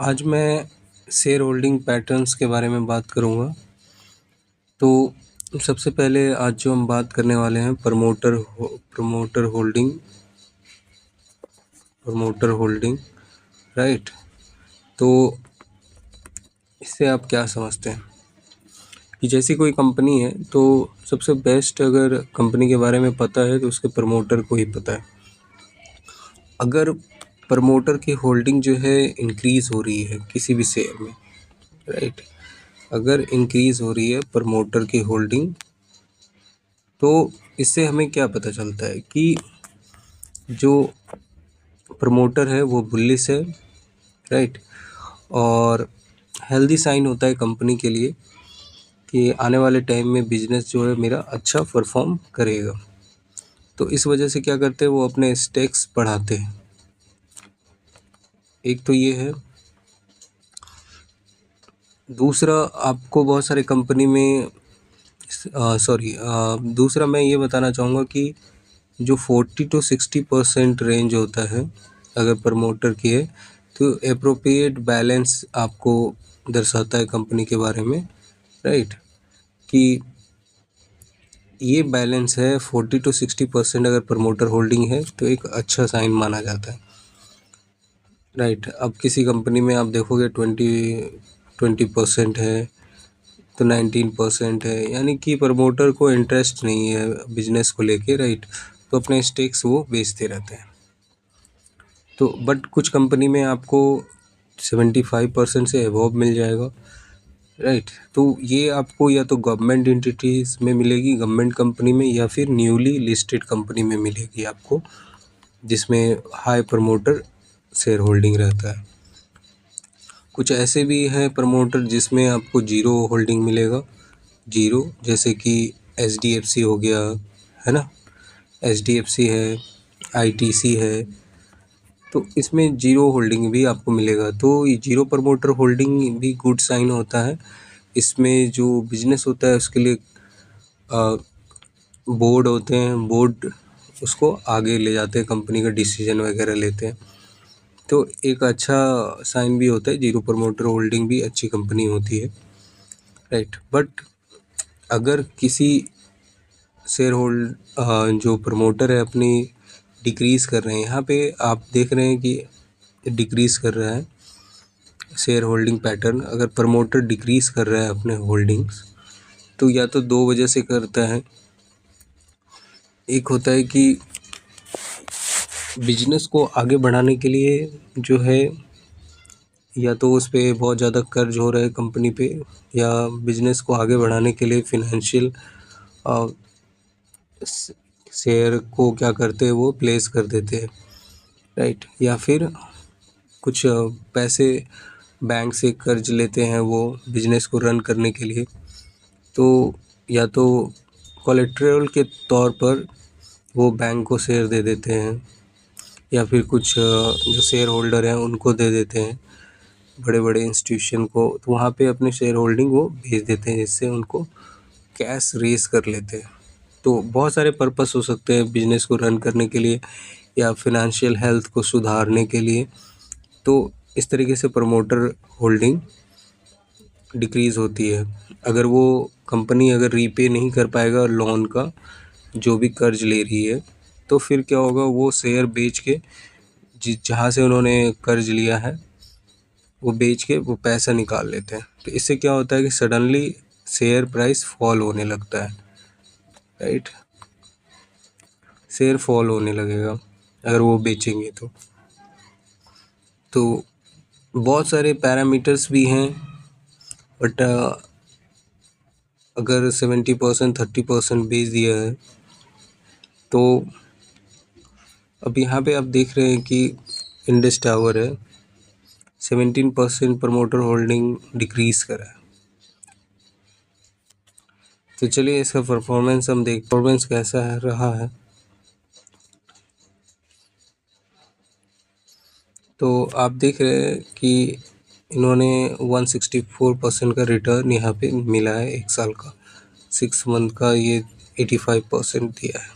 आज मैं share holding patterns के बारे में बात करूँगा। तो सबसे पहले आज जो हम बात करने वाले हैं प्रमोटर होल्डिंग, राइट। तो इससे आप क्या समझते हैं कि जैसी कोई कंपनी है तो सबसे बेस्ट अगर कंपनी के बारे में पता है तो उसके प्रमोटर को ही पता है। अगर प्रमोटर की होल्डिंग जो है इंक्रीज़ हो रही है किसी भी शेयर में, राइट, अगर इंक्रीज़ हो रही है प्रमोटर की होल्डिंग, तो इससे हमें क्या पता चलता है कि जो प्रमोटर है वो बुलिश है, राइट। और हेल्दी साइन होता है कंपनी के लिए कि आने वाले टाइम में बिजनेस जो है मेरा अच्छा परफॉर्म करेगा। तो इस वजह से क्या करते हैं, वो अपने स्टेक्स बढ़ाते हैं। एक तो ये है। दूसरा, आपको बहुत सारे कंपनी में दूसरा मैं ये बताना चाहूँगा कि जो 40 to 60% रेंज होता है अगर प्रमोटर की है तो एप्रोप्रिएट बैलेंस आपको दर्शाता है कंपनी के बारे में, राइट, कि ये बैलेंस है 40 to 60%। अगर प्रमोटर होल्डिंग है तो एक अच्छा साइन माना जाता है, राइट। अब किसी कंपनी में आप देखोगे 20% है तो 19% है, यानी कि प्रमोटर को इंटरेस्ट नहीं है बिजनेस को लेके, राइट। तो अपने स्टेक्स वो बेचते रहते हैं। तो बट कुछ कंपनी में आपको 75% से अबव मिल जाएगा, राइट। तो ये आपको या तो गवर्नमेंट एंटिटीज़ में मिलेगी, गवर्नमेंट कंपनी में, या फिर न्यूली लिस्टेड कंपनी में मिलेगी आपको, जिसमें हाई प्रमोटर शेयर होल्डिंग रहता है। कुछ ऐसे भी हैं प्रमोटर जिसमें आपको जीरो होल्डिंग मिलेगा, जीरो, जैसे कि HDFC हो गया, है ना, HDFC है, ITC है, तो इसमें जीरो होल्डिंग भी आपको मिलेगा। तो ये जीरो प्रमोटर होल्डिंग भी गुड साइन होता है। इसमें जो बिजनेस होता है उसके लिए बोर्ड होते हैं, बोर्ड उसको आगे ले जाते हैं, कंपनी का डिसीजन वगैरह लेते हैं। तो एक अच्छा साइन भी होता है, जीरो प्रमोटर होल्डिंग भी अच्छी कंपनी होती है, राइट। बट अगर किसी शेयर होल्ड जो प्रमोटर है अपनी डिक्रीज़ कर रहे हैं, यहाँ पे आप देख रहे हैं कि डिक्रीज़ कर रहा है शेयर होल्डिंग पैटर्न। अगर प्रमोटर डिक्रीज़ कर रहा है अपने होल्डिंग्स, तो या तो दो वजह से करता है। एक होता है कि बिजनेस को आगे बढ़ाने के लिए जो है, या तो उस पे बहुत ज़्यादा कर्ज हो रहा है कंपनी पे, या बिजनेस को आगे बढ़ाने के लिए फिनेंशियल शेयर को क्या करते हैं, वो प्लेस कर देते हैं, राइट। या फिर कुछ पैसे बैंक से कर्ज लेते हैं वो बिजनेस को रन करने के लिए, तो या तो कोलेट्रल के तौर पर वो बैंक को शेयर दे देते हैं, या फिर कुछ जो शेयर होल्डर हैं उनको दे देते हैं, बड़े बड़े इंस्टीट्यूशन को, तो वहाँ पे अपने शेयर होल्डिंग वो भेज देते हैं, जिससे उनको कैश रेज कर लेते हैं। तो बहुत सारे पर्पस हो सकते हैं बिजनेस को रन करने के लिए या फिनेंशियल हेल्थ को सुधारने के लिए। तो इस तरीके से प्रमोटर होल्डिंग डिक्रीज़ होती है। अगर वो कंपनी अगर रीपे नहीं कर पाएगा लोन का जो भी कर्ज ले रही है, तो फिर क्या होगा, वो शेयर बेच के जहाँ से उन्होंने कर्ज लिया है वो बेच के वो पैसा निकाल लेते हैं। तो इससे क्या होता है कि सडनली शेयर प्राइस फॉल होने लगता है, राइट। शेयर फॉल होने लगेगा अगर वो बेचेंगे तो बहुत सारे पैरामीटर्स भी हैं। बट अगर 70% 30% बेच दिया है, तो अब यहाँ पे आप देख रहे हैं कि इंडस टावर है, 17% प्रमोटर होल्डिंग डिक्रीज़ करा है। तो चलिए इसका परफॉर्मेंस हम परफॉर्मेंस कैसा है रहा है। तो आप देख रहे हैं कि इन्होंने 164% का रिटर्न यहाँ पे मिला है एक साल का, 6 मंथ का ये 85% दिया है।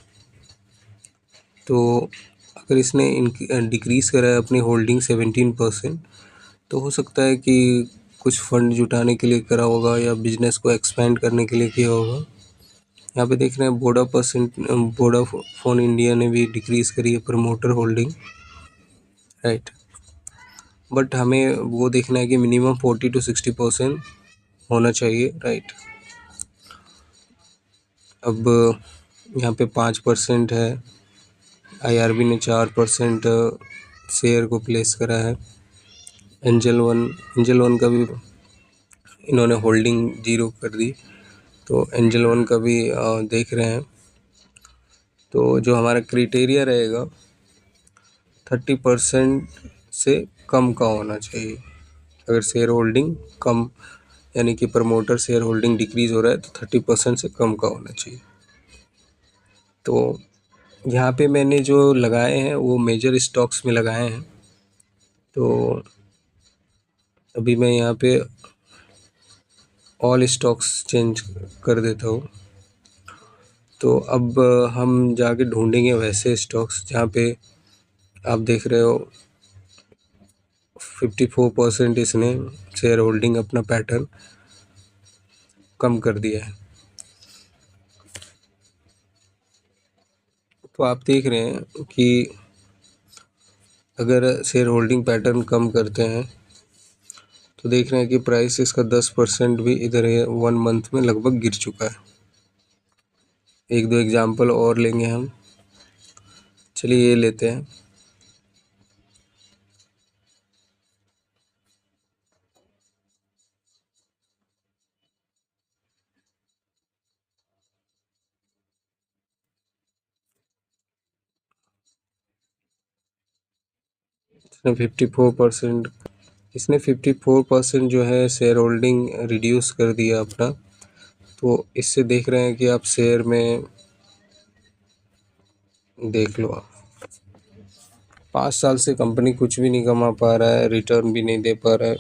तो अगर इसने डिक्रीज़ करा है अपनी होल्डिंग 17%, तो हो सकता है कि कुछ फंड जुटाने के लिए करा होगा या बिजनेस को एक्सपेंड करने के लिए किया होगा। यहाँ पे देख रहे हैं वोडाफोन इंडिया ने भी डिक्रीज करी है प्रमोटर होल्डिंग, राइट। बट हमें वो देखना है कि मिनिमम 40 to 60% होना चाहिए, राइट। अब यहाँ पे 5% है, आईआरबी ने 4% शेयर को प्लेस करा है। एंजल वन का भी इन्होंने होल्डिंग 0 कर दी, तो एंजल वन का भी देख रहे हैं। तो जो हमारा क्राइटेरिया रहेगा 30% से कम का होना चाहिए। अगर शेयर होल्डिंग कम, यानी कि प्रमोटर शेयर होल्डिंग डिक्रीज हो रहा है, तो 30% से कम का होना चाहिए। तो यहाँ पे मैंने जो लगाए हैं वो मेजर स्टॉक्स में लगाए हैं। तो अभी मैं यहाँ पे ऑल स्टॉक्स चेंज कर देता हूँ। तो अब हम जाके ढूंढेंगे वैसे स्टॉक्स जहाँ पे आप देख रहे हो 54% इसने शेयर होल्डिंग अपना पैटर्न कम कर दिया है। तो आप देख रहे हैं कि अगर शेयर होल्डिंग पैटर्न कम करते हैं तो देख रहे हैं कि प्राइस इसका 10% भी इधर 1 मंथ में लगभग गिर चुका है। एक दो एग्जाम्पल और लेंगे हम, चलिए ये लेते हैं। इसने 54% जो है शेयर होल्डिंग रिड्यूस कर दिया अपना। तो इससे देख रहे हैं कि आप शेयर में देख लो, आप 5 साल से कंपनी कुछ भी नहीं कमा पा रहा है, रिटर्न भी नहीं दे पा रहा है,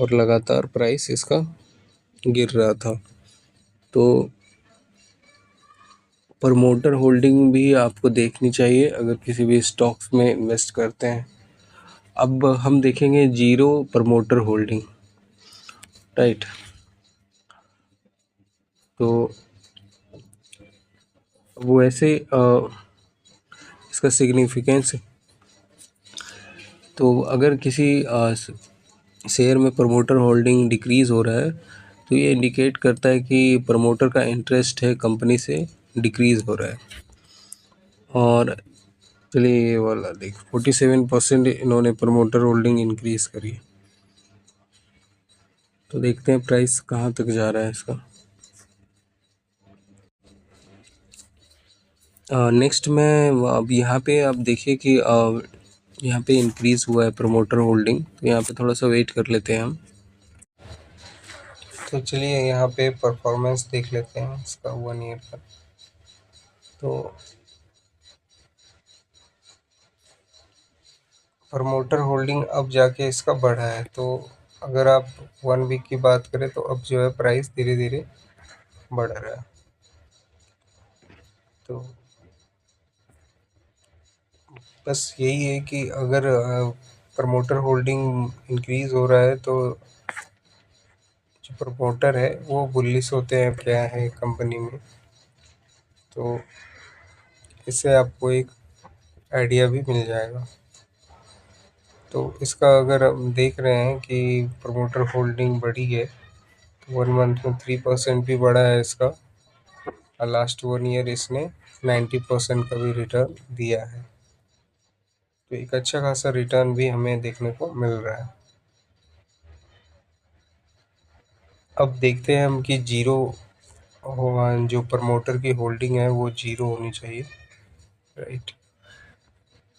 और लगातार प्राइस इसका गिर रहा था। तो प्रमोटर होल्डिंग भी आपको देखनी चाहिए अगर किसी भी स्टॉक्स में इन्वेस्ट करते हैं। अब हम देखेंगे जीरो प्रमोटर होल्डिंग, राइट। तो वो ऐसे इसका सिग्निफिकेंस, तो अगर किसी शेयर में प्रमोटर होल्डिंग डिक्रीज़ हो रहा है तो ये इंडिकेट करता है कि प्रमोटर का इंटरेस्ट है कंपनी से डिक्रीज़ हो रहा है। और चलिए ये वाला देख 47% इन्होंने प्रमोटर होल्डिंग इंक्रीज़ करी। तो देखते हैं प्राइस कहाँ तक जा रहा है इसका। नेक्स्ट में अब यहाँ पे आप देखिए कि यहाँ पे इंक्रीज़ हुआ है प्रमोटर होल्डिंग, तो यहाँ पे थोड़ा सा वेट कर लेते हैं हम। तो चलिए यहाँ पे परफॉर्मेंस देख लेते हैं इसका 1 ईयर का। तो प्रमोटर होल्डिंग अब जाके इसका बढ़ा है। तो अगर आप 1 वीक की बात करें तो अब जो है प्राइस धीरे धीरे बढ़ रहा है। तो बस यही है कि अगर प्रमोटर होल्डिंग इंक्रीज हो रहा है तो जो प्रमोटर है वो बुलिश होते हैं क्या है कंपनी में। तो इससे आपको एक आइडिया भी मिल जाएगा। तो इसका अगर हम देख रहे हैं कि प्रमोटर होल्डिंग बढ़ी है, तो 1 मंथ में 3% भी बढ़ा है इसका, और लास्ट 1 ईयर इसने 90% का भी रिटर्न दिया है। तो एक अच्छा खासा रिटर्न भी हमें देखने को मिल रहा है। अब देखते हैं हम कि जीरो जो प्रमोटर की होल्डिंग है वो जीरो होनी चाहिए, राइट।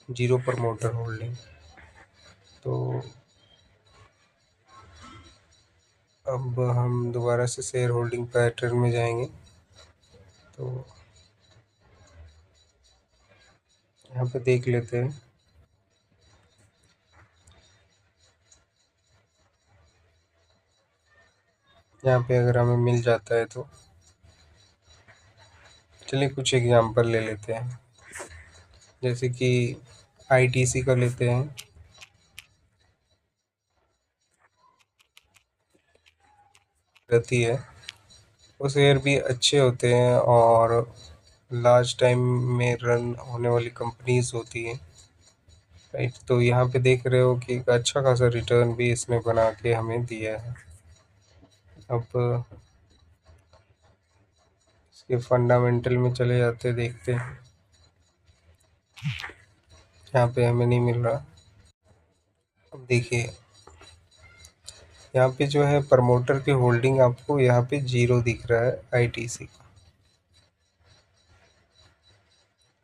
Zero promoter holding. तो अब हम दोबारा से शेयर होल्डिंग पैटर्न में जाएंगे। तो यहाँ पे देख लेते हैं। यहाँ पे अगर हमें मिल जाता है तो चलिए कुछ एग्जांपल ले लेते हैं, जैसे कि आईटीसी का लेते हैं। रहती है, वो शेयर भी अच्छे होते हैं और लार्ज टाइम में रन होने वाली कंपनीज होती हैं, राइट। तो यहाँ पे देख रहे हो कि एक अच्छा खासा रिटर्न भी इसने बना के हमें दिया है। अब इसके फंडामेंटल में चले जाते देखते हैं, यहाँ पे हमें नहीं मिल रहा। अब देखिए यहाँ पे जो है प्रमोटर की होल्डिंग आपको यहाँ पे 0 दिख रहा है आईटीसी का।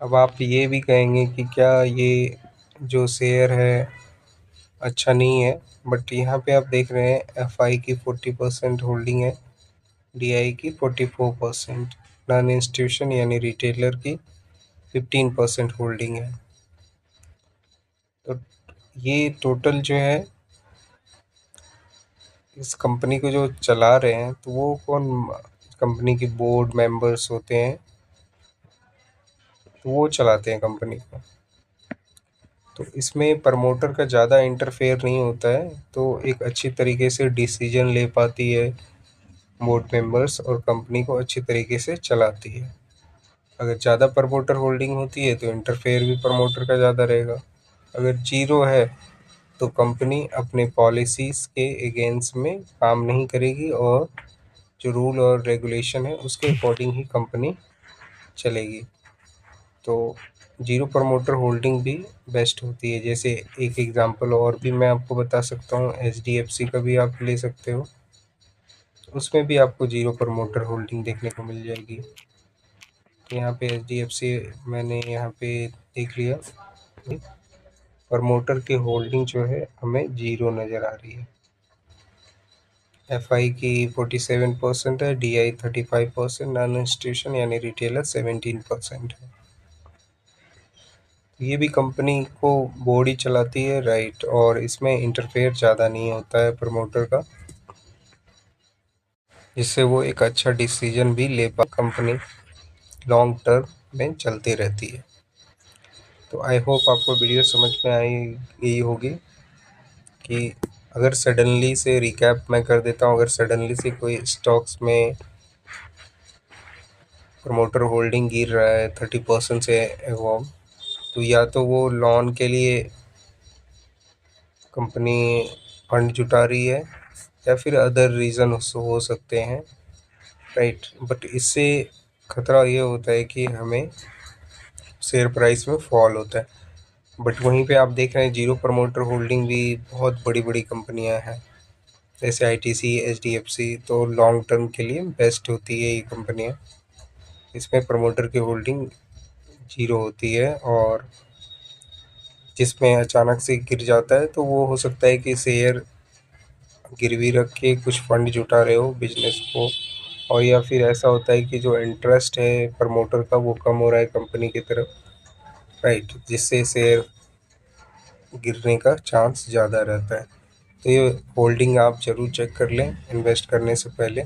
अब आप ये भी कहेंगे कि क्या ये जो शेयर है अच्छा नहीं है, बट यहाँ पे आप देख रहे हैं एफआई की 40% होल्डिंग है, डीआई की 44%, नॉन इंस्टीट्यूशन यानी रिटेलर की 15% होल्डिंग है। तो ये टोटल जो है इस कंपनी को जो चला रहे हैं, तो वो कौन कंपनी के बोर्ड मेंबर्स होते हैं, तो वो चलाते हैं कंपनी को। तो इसमें प्रमोटर का ज़्यादा इंटरफेयर नहीं होता है, तो एक अच्छी तरीके से डिसीजन ले पाती है बोर्ड मेंबर्स और कंपनी को अच्छी तरीके से चलाती है। अगर ज़्यादा प्रमोटर होल्डिंग होती है तो इंटरफेयर भी प्रमोटर का ज़्यादा रहेगा। अगर 0 है तो कंपनी अपने पॉलिसीज़ के अगेंस्ट में काम नहीं करेगी और जो रूल और रेगुलेशन है उसके अकॉर्डिंग ही कंपनी चलेगी। तो 0 प्रमोटर होल्डिंग भी बेस्ट होती है। जैसे एक एग्जांपल और भी मैं आपको बता सकता हूँ, एचडीएफसी का भी आप ले सकते हो, उसमें भी आपको 0 प्रमोटर होल्डिंग देखने को मिल जाएगी। तो यहाँ पे एचडीएफसी मैंने यहाँ पे देख लिया, प्रमोटर की होल्डिंग जो है हमें 0 नज़र आ रही है। एफआई की 47% है, डीआई 35%, नॉन इंस्टीट्यूशन यानी रिटेलर 17% है। ये भी कंपनी को बोर्ड ही चलाती है, राइट, और इसमें इंटरफेयर ज़्यादा नहीं होता है प्रमोटर का, जिससे वो एक अच्छा डिसीजन भी ले पा, कंपनी लॉन्ग टर्म में चलती रहती है। तो आई होप आपको वीडियो समझ में आई गई होगी कि अगर सडनली से रिकैप मैं कर देता हूँ, अगर सडनली से कोई स्टॉक्स में प्रमोटर होल्डिंग गिर रहा है 30% से एवॉव, तो या तो वो लोन के लिए कंपनी फंड जुटा रही है या फिर अदर रीज़न हो सकते हैं, राइट। बट इससे खतरा ये होता है कि हमें शेयर प्राइस में फॉल होता है। बट वहीं पे आप देख रहे हैं 0 प्रमोटर होल्डिंग भी बहुत बड़ी बड़ी कंपनियां हैं, जैसे आईटीसी, एचडीएफसी, तो लॉन्ग टर्म के लिए बेस्ट होती है ये कंपनियां। इसमें प्रमोटर की होल्डिंग 0 होती है और जिसमें अचानक से गिर जाता है तो वो हो सकता है कि शेयर गिरवी रख के कुछ फंड जुटा रहे हो बिजनेस को, और या फिर ऐसा होता है कि जो इंटरेस्ट है प्रमोटर का वो कम हो रहा है कंपनी की तरफ, राइट, जिससे शेयर गिरने का चांस ज़्यादा रहता है। तो ये होल्डिंग आप ज़रूर चेक कर लें इन्वेस्ट करने से पहले।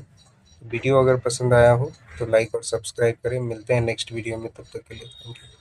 वीडियो अगर पसंद आया हो तो लाइक और सब्सक्राइब करें। मिलते हैं नेक्स्ट वीडियो में, तब तक के लिए थैंक यू।